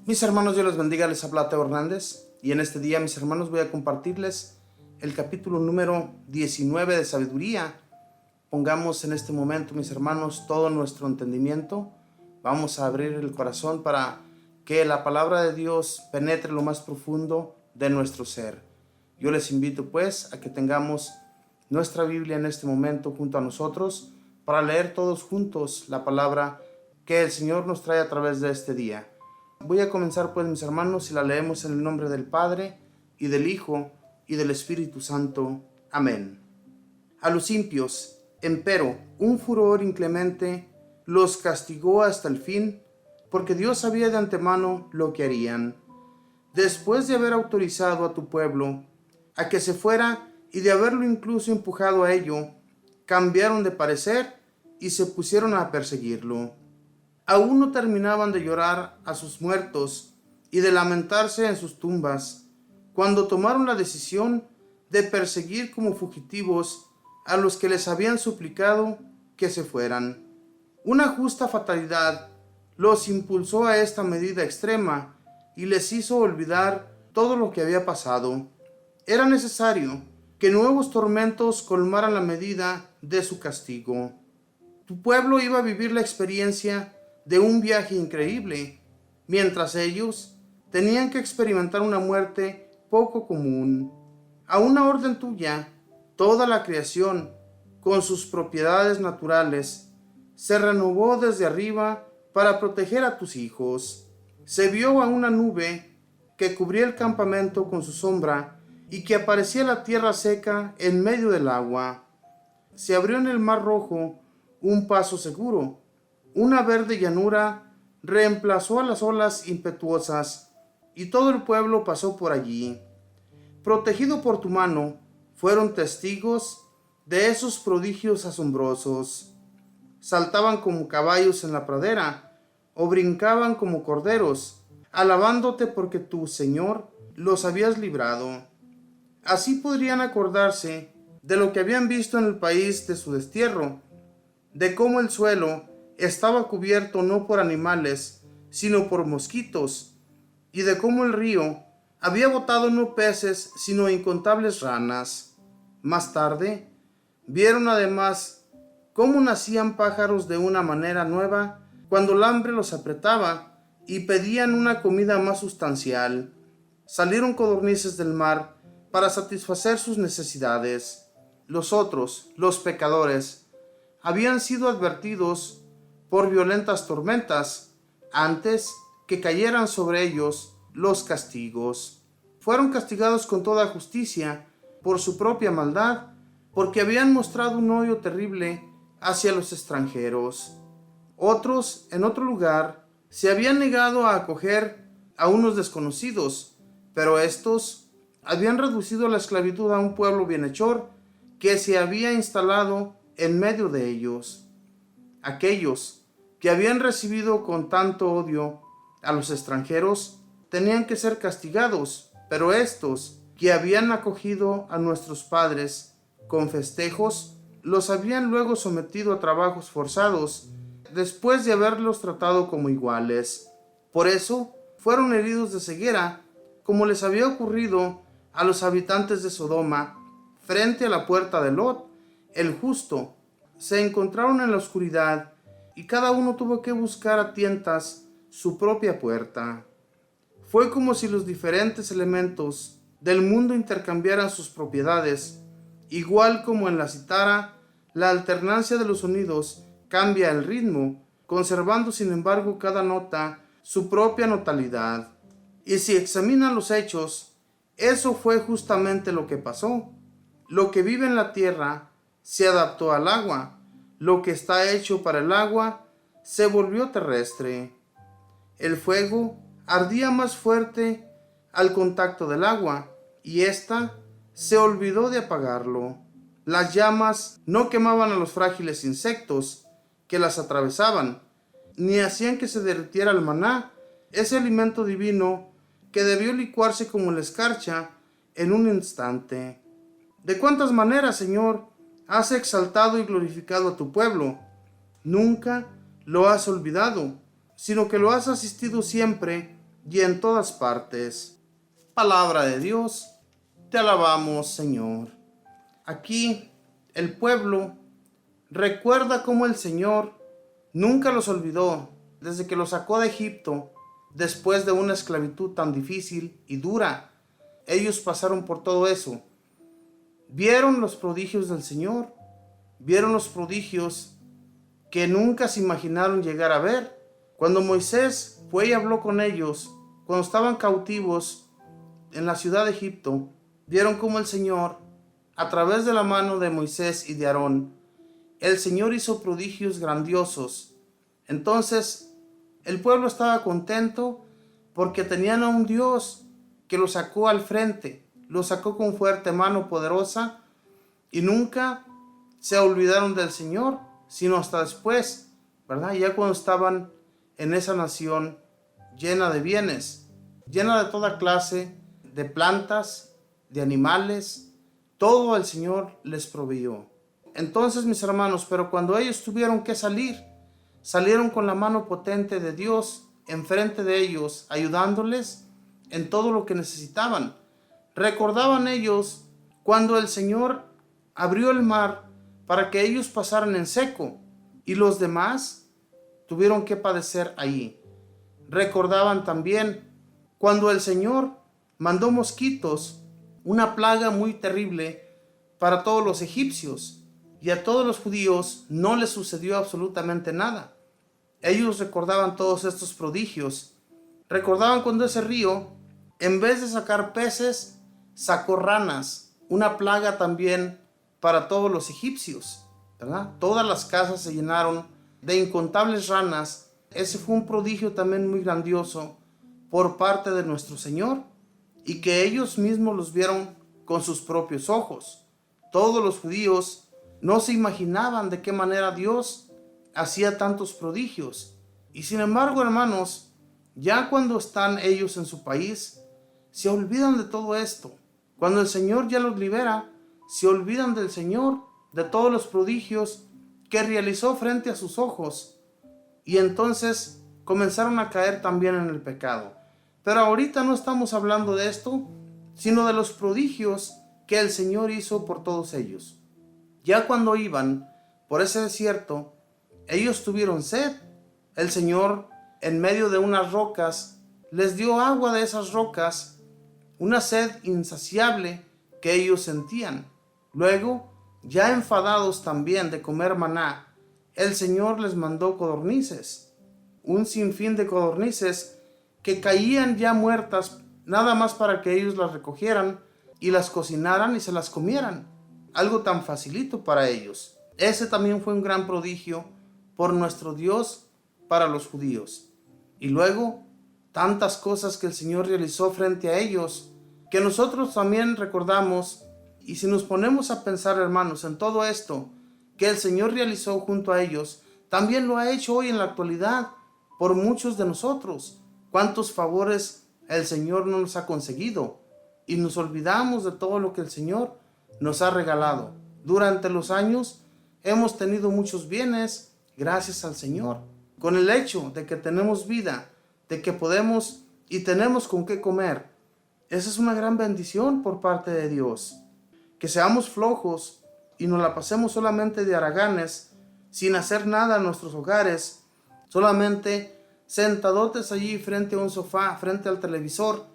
Mis hermanos, Dios les bendiga, les habla Teo Hernández y en este día, mis hermanos, voy a compartirles el capítulo número 19 de Sabiduría. Pongamos en este momento, mis hermanos, todo nuestro entendimiento. Vamos a abrir el corazón para que la palabra de Dios penetre lo más profundo de nuestro ser. Yo les invito pues a que tengamos nuestra Biblia en este momento junto a nosotros para leer todos juntos la palabra que el Señor nos trae a través de este día. Voy a comenzar pues, mis hermanos, y la leemos en el nombre del Padre, y del Hijo, y del Espíritu Santo. Amén. A los impios, empero, un furor inclemente los castigó hasta el fin, porque Dios sabía de antemano lo que harían. Después de haber autorizado a tu pueblo a que se fuera y de haberlo incluso empujado a ello, cambiaron de parecer y se pusieron a perseguirlo. Aún no terminaban de llorar a sus muertos y de lamentarse en sus tumbas, cuando tomaron la decisión de perseguir como fugitivos a los que les habían suplicado que se fueran. Una justa fatalidad los impulsó a esta medida extrema y les hizo olvidar todo lo que había pasado. Era necesario que nuevos tormentos colmaran la medida de su castigo. Tu pueblo iba a vivir la experiencia de un viaje increíble, mientras ellos tenían que experimentar una muerte poco común. A una orden tuya, toda la creación, con sus propiedades naturales, se renovó desde arriba para proteger a tus hijos. Se vio a una nube que cubría el campamento con su sombra y que aparecía la tierra seca en medio del agua. Se abrió en el mar Rojo un paso seguro. Una verde llanura reemplazó a las olas impetuosas y todo el pueblo pasó por allí. Protegido por tu mano, fueron testigos de esos prodigios asombrosos. Saltaban como caballos en la pradera o brincaban como corderos, alabándote porque tú, Señor, los habías librado. Así podrían acordarse de lo que habían visto en el país de su destierro, de cómo el suelo estaba cubierto no por animales, sino por mosquitos, y de cómo el río había botado no peces, sino incontables ranas. Más tarde, vieron además cómo nacían pájaros de una manera nueva cuando el hambre los apretaba y pedían una comida más sustancial. Salieron codornices del mar para satisfacer sus necesidades. Los otros, los pecadores, habían sido advertidos por violentas tormentas antes que cayeran sobre ellos los castigos. Fueron castigados con toda justicia por su propia maldad, porque habían mostrado un odio terrible hacia los extranjeros. Otros, en otro lugar, se habían negado a acoger a unos desconocidos, pero estos habían reducido la esclavitud a un pueblo bienhechor que se había instalado en medio de ellos. Aquellos que habían recibido con tanto odio a los extranjeros tenían que ser castigados, pero estos que habían acogido a nuestros padres con festejos los habían luego sometido a trabajos forzados después de haberlos tratado como iguales. Por eso fueron heridos de ceguera, como les había ocurrido a los habitantes de Sodoma frente a la puerta de Lot, el justo. Se encontraron en la oscuridad y cada uno tuvo que buscar a tientas su propia puerta. Fue como si los diferentes elementos del mundo intercambiaran sus propiedades, igual como en la cítara, la alternancia de los sonidos cambia el ritmo, conservando sin embargo cada nota su propia tonalidad. Y si examinan los hechos, eso fue justamente lo que pasó. Lo que vive en la tierra se adaptó al agua. Lo que está hecho para el agua se volvió terrestre. El fuego ardía más fuerte al contacto del agua, y ésta se olvidó de apagarlo. Las llamas no quemaban a los frágiles insectos que las atravesaban, ni hacían que se derritiera el maná, ese alimento divino que debió licuarse como la escarcha en un instante. ¿De cuántas maneras, Señor, has exaltado y glorificado a tu pueblo? Nunca lo has olvidado, sino que lo has asistido siempre y en todas partes. Palabra de Dios, te alabamos, Señor. Aquí el pueblo recuerda cómo el Señor nunca los olvidó desde que los sacó de Egipto después de una esclavitud tan difícil y dura. Ellos pasaron por todo eso. Vieron los prodigios del Señor, vieron los prodigios que nunca se imaginaron llegar a ver. Cuando Moisés fue y habló con ellos, cuando estaban cautivos en la ciudad de Egipto, vieron cómo el Señor, a través de la mano de Moisés y de Aarón, el Señor hizo prodigios grandiosos. Entonces, el pueblo estaba contento porque tenían a un Dios que lo sacó al frente, lo sacó con fuerte mano poderosa, y nunca se olvidaron del Señor, sino hasta después, ¿verdad? Ya cuando estaban en esa nación llena de bienes, llena de toda clase de plantas, de animales, todo el Señor les proveyó. Entonces, mis hermanos, pero cuando ellos tuvieron que salir, salieron con la mano potente de Dios enfrente de ellos, ayudándoles en todo lo que necesitaban. Recordaban ellos cuando el Señor abrió el mar para que ellos pasaran en seco y los demás tuvieron que padecer allí. Recordaban también cuando el Señor mandó mosquitos, una plaga muy terrible para todos los egipcios, y a todos los judíos no les sucedió absolutamente nada. Ellos recordaban todos estos prodigios. Recordaban cuando ese río, en vez de sacar peces, sacó ranas, una plaga también para todos los egipcios, ¿verdad? Todas las casas se llenaron de incontables ranas. Ese fue un prodigio también muy grandioso por parte de nuestro Señor, y que ellos mismos los vieron con sus propios ojos. Todos los judíos no se imaginaban de qué manera Dios hacía tantos prodigios. Y sin embargo, hermanos, ya cuando están ellos en su país, se olvidan de todo esto. Cuando el Señor ya los libera, se olvidan del Señor, de todos los prodigios que realizó frente a sus ojos. Y entonces comenzaron a caer también en el pecado. Pero ahorita no estamos hablando de esto, sino de los prodigios que el Señor hizo por todos ellos. Ya cuando iban por ese desierto, ellos tuvieron sed. El Señor, en medio de unas rocas, les dio agua de esas rocas, una sed insaciable que ellos sentían. Luego, ya enfadados también de comer maná, el Señor les mandó codornices, un sinfín de codornices que caían ya muertas, nada más para que ellos las recogieran y las cocinaran y se las comieran. Algo tan facilito para ellos. Ese también fue un gran prodigio por nuestro Dios para los judíos. Y luego, tantas cosas que el Señor realizó frente a ellos, que nosotros también recordamos. Y si nos ponemos a pensar, hermanos, en todo esto que el Señor realizó junto a ellos, también lo ha hecho hoy en la actualidad por muchos de nosotros. ¿Cuántos favores el Señor no nos ha conseguido? Y nos olvidamos de todo lo que el Señor nos ha regalado. Durante los años hemos tenido muchos bienes gracias al Señor. Con el hecho de que tenemos vida, de que podemos y tenemos con qué comer, esa es una gran bendición por parte de Dios. Que seamos flojos y nos la pasemos solamente de haraganes, sin hacer nada en nuestros hogares, solamente sentadotes allí frente a un sofá, frente al televisor,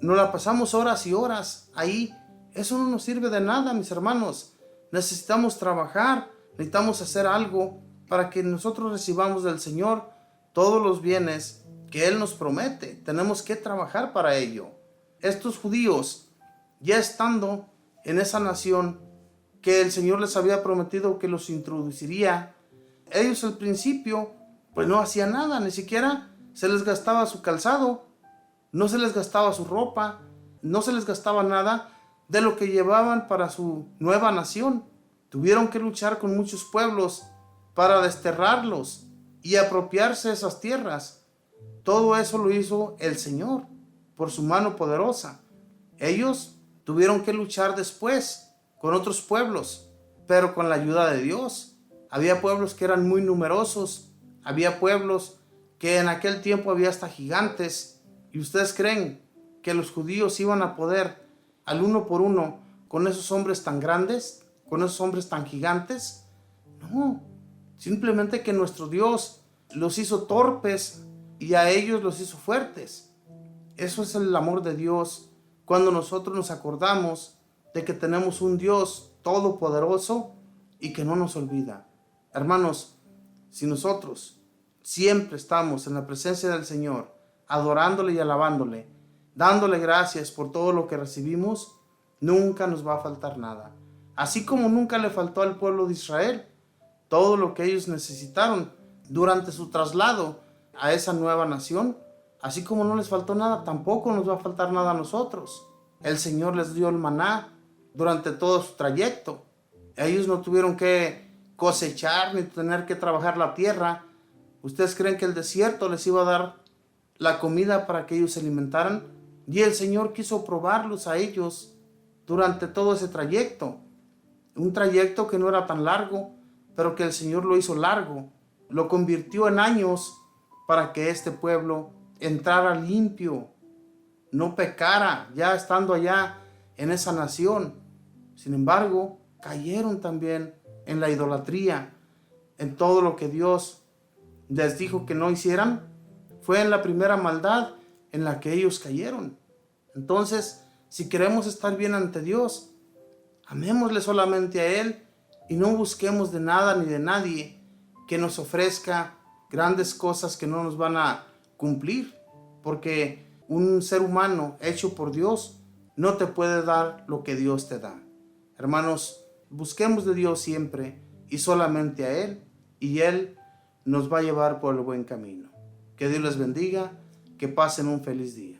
nos la pasamos horas y horas ahí. Eso no nos sirve de nada, mis hermanos. Necesitamos trabajar, necesitamos hacer algo para que nosotros recibamos del Señor todos los bienes que Él nos promete. Tenemos que trabajar para ello. Estos judíos, ya estando en esa nación que el Señor les había prometido que los introduciría, ellos al principio pues no hacían nada, ni siquiera se les gastaba su calzado, no se les gastaba su ropa, no se les gastaba nada de lo que llevaban para su nueva nación. Tuvieron que luchar con muchos pueblos para desterrarlos y apropiarse de esas tierras. Todo eso lo hizo el Señor por su mano poderosa. Ellos tuvieron que luchar después con otros pueblos, pero con la ayuda de Dios. Había pueblos que eran muy numerosos, había pueblos que en aquel tiempo había hasta gigantes, ¿Y ustedes creen que los judíos iban a poder al uno por uno con esos hombres tan grandes, con esos hombres tan gigantes? No, simplemente que nuestro Dios los hizo torpes y a ellos los hizo fuertes. Eso es el amor de Dios, cuando nosotros nos acordamos de que tenemos un Dios todopoderoso y que no nos olvida. Hermanos, si nosotros siempre estamos en la presencia del Señor, adorándole y alabándole, dándole gracias por todo lo que recibimos, nunca nos va a faltar nada. Así como nunca le faltó al pueblo de Israel todo lo que ellos necesitaron durante su traslado a esa nueva nación, así como no les faltó nada, tampoco nos va a faltar nada a nosotros. El Señor les dio el maná durante todo su trayecto. Ellos no tuvieron que cosechar ni tener que trabajar la tierra. ¿Ustedes creen que el desierto les iba a dar la comida para que ellos se alimentaran? Y el Señor quiso probarlos a ellos durante todo ese trayecto. Un trayecto que no era tan largo, pero que el Señor lo hizo largo. Lo convirtió en años para que este pueblo entrara limpio, no pecara ya estando allá en esa nación. Sin embargo, cayeron también en la idolatría, en todo lo que Dios les dijo que no hicieran. Fue en la primera maldad en la que ellos cayeron. Entonces, si queremos estar bien ante Dios, amémosle solamente a Él y no busquemos de nada ni de nadie que nos ofrezca grandes cosas que no nos van a cumplir, porque un ser humano hecho por Dios no te puede dar lo que Dios te da. Hermanos, busquemos de Dios siempre y solamente a Él, y Él nos va a llevar por el buen camino. Que Dios les bendiga, que pasen un feliz día.